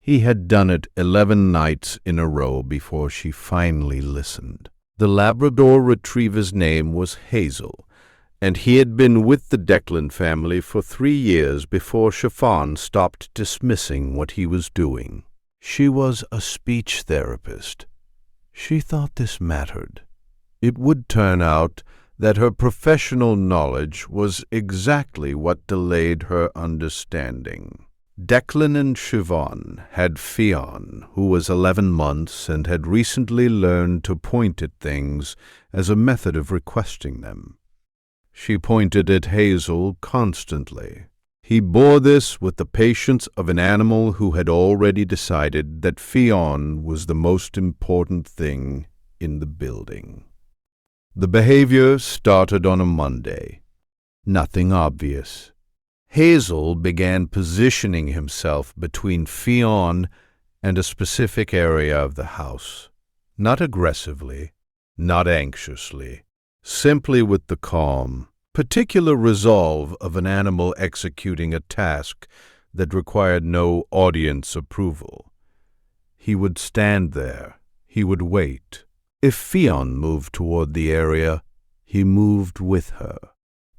He had done it 11 nights in a row before she finally listened. The Labrador retriever's name was Hazel, and he had been with the Declan family for 3 years before Chiffon stopped dismissing what he was doing. She was a speech therapist. She thought this mattered. It would turn out that her professional knowledge was exactly what delayed her understanding. Declan and Chiffon had Fionn, who was 11 months and had recently learned to point at things as a method of requesting them. She pointed at Hazel constantly. He bore this with the patience of an animal who had already decided that Fionn was the most important thing in the building. The behavior started on a Monday. Nothing obvious. Hazel began positioning himself between Fionn and a specific area of the house. Not aggressively, not anxiously, simply with the calm, particular resolve of an animal executing a task that required no audience approval. He would stand there. He would wait. If Fionn moved toward the area, he moved with her.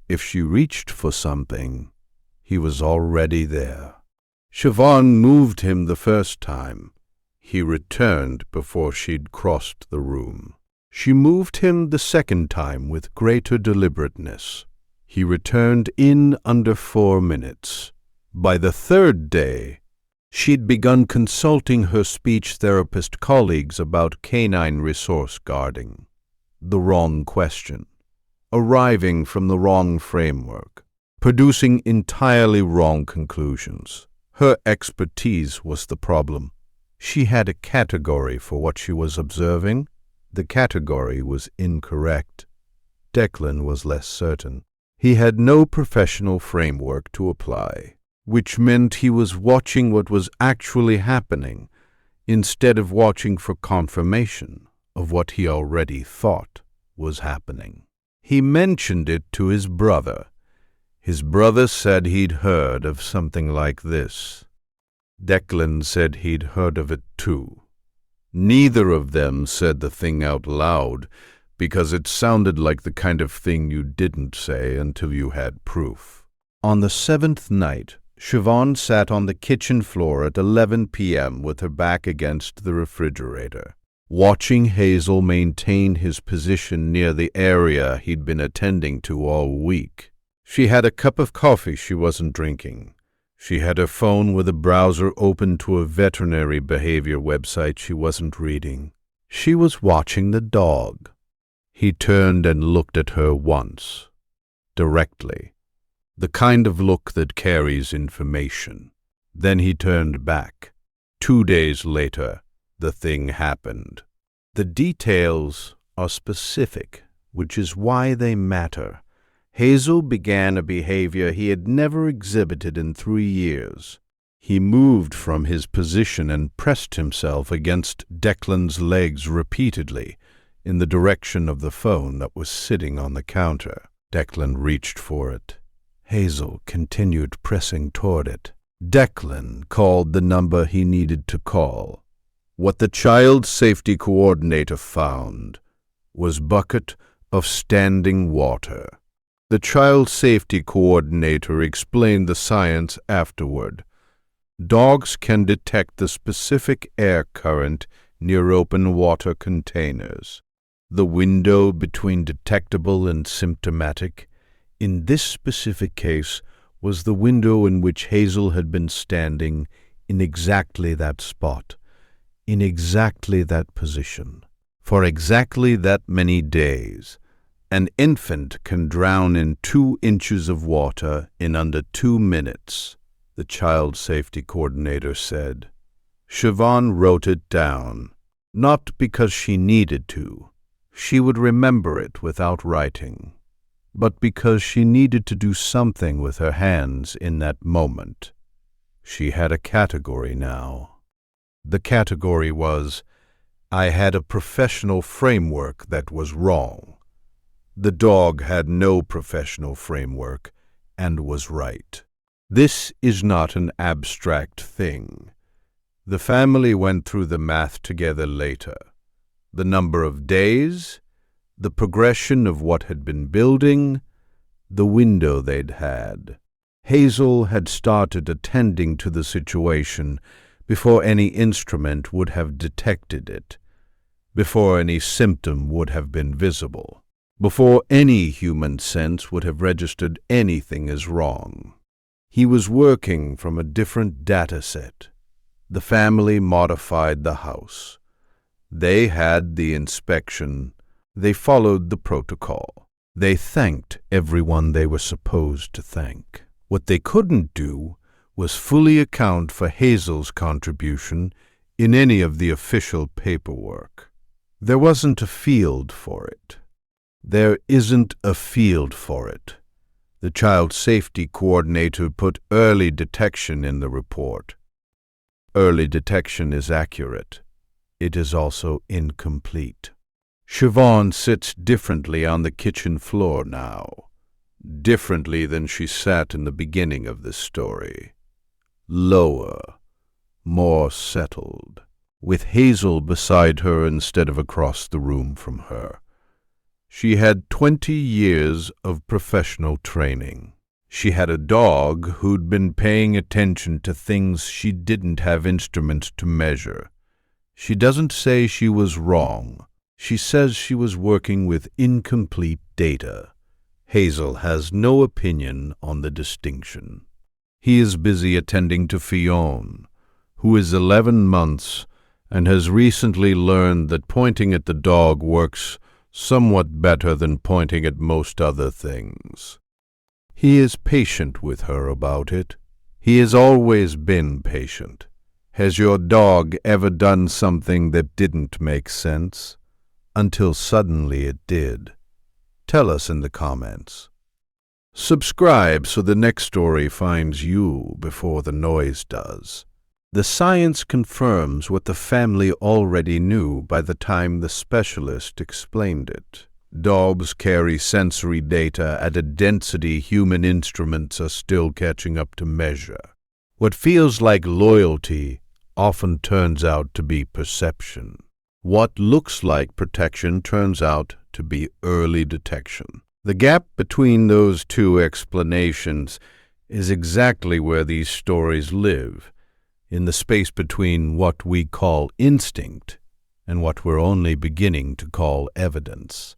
If she reached for something, he was already there. Chiffon moved him the first time. He returned before she'd crossed the room. She moved him the second time with greater deliberateness. He returned in under 4 minutes. By the third day, she'd begun consulting her speech therapist colleagues about canine resource guarding. The wrong question. Arriving from the wrong framework. Producing entirely wrong conclusions. Her expertise was the problem. She had a category for what she was observing. The category was incorrect. Declan was less certain. He had no professional framework to apply, which meant he was watching what was actually happening instead of watching for confirmation of what he already thought was happening. He mentioned it to his brother. His brother said he'd heard of something like this. Declan said he'd heard of it too. Neither of them said the thing out loud because it sounded like the kind of thing you didn't say until you had proof. On the 7th night, Chiffon sat on the kitchen floor at 11 p.m. with her back against the refrigerator, watching Hazel maintain his position near the area he'd been attending to all week. She had a cup of coffee she wasn't drinking. She had her phone with a browser open to a veterinary behavior website she wasn't reading. She was watching the dog. He turned and looked at her once, directly, the kind of look that carries information. Then he turned back. 2 days later, the thing happened. The details are specific, which is why they matter. Hazel began a behavior he had never exhibited in 3 years. He moved from his position and pressed himself against Declan's legs repeatedly in the direction of the phone that was sitting on the counter. Declan reached for it. Hazel continued pressing toward it. Declan called the number he needed to call. What the child safety coordinator found was bucket of standing water. The child safety coordinator explained the science afterward. Dogs can detect the specific air current near open water containers. The window between detectable and symptomatic, in this specific case, was the window in which Hazel had been standing in exactly that spot, in exactly that position, for exactly that many days. An infant can drown in 2 inches of water in under 2 minutes, the child safety coordinator said. Chiffon wrote it down, not because she needed to. She would remember it without writing, but because she needed to do something with her hands in that moment. She had a category now. The category was, I had a professional framework that was wrong. The dog had no professional framework and was right. This is not an abstract thing. The family went through the math together later. The number of days, the progression of what had been building, the window they'd had. Hazel had started attending to the situation before any instrument would have detected it, before any symptom would have been visible, before any human sense would have registered anything as wrong. He was working from a different data set. The family modified the house. They had the inspection. They followed the protocol. They thanked everyone they were supposed to thank. What they couldn't do was fully account for Hazel's contribution in any of the official paperwork. There wasn't a field for it. There isn't a field for it. The child safety coordinator put early detection in the report. Early detection is accurate. It is also incomplete. Siobhan sits differently on the kitchen floor now, differently than she sat in the beginning of this story. Lower, more settled, with Hazel beside her instead of across the room from her. She had 20 years of professional training. She had a dog who'd been paying attention to things she didn't have instruments to measure. She doesn't say she was wrong. She says she was working with incomplete data. Hazel has no opinion on the distinction. He is busy attending to Fionn, who is 11 months and has recently learned that pointing at the dog works somewhat better than pointing at most other things. He is patient with her about it. He has always been patient. Has your dog ever done something that didn't make sense? Until suddenly it did. Tell us in the comments. Subscribe so the next story finds you before the noise does. The science confirms what the family already knew by the time the specialist explained it. Dogs carry sensory data at a density human instruments are still catching up to measure. What feels like loyalty often turns out to be perception. What looks like protection turns out to be early detection. The gap between those two explanations is exactly where these stories live, in the space between what we call instinct and what we're only beginning to call evidence.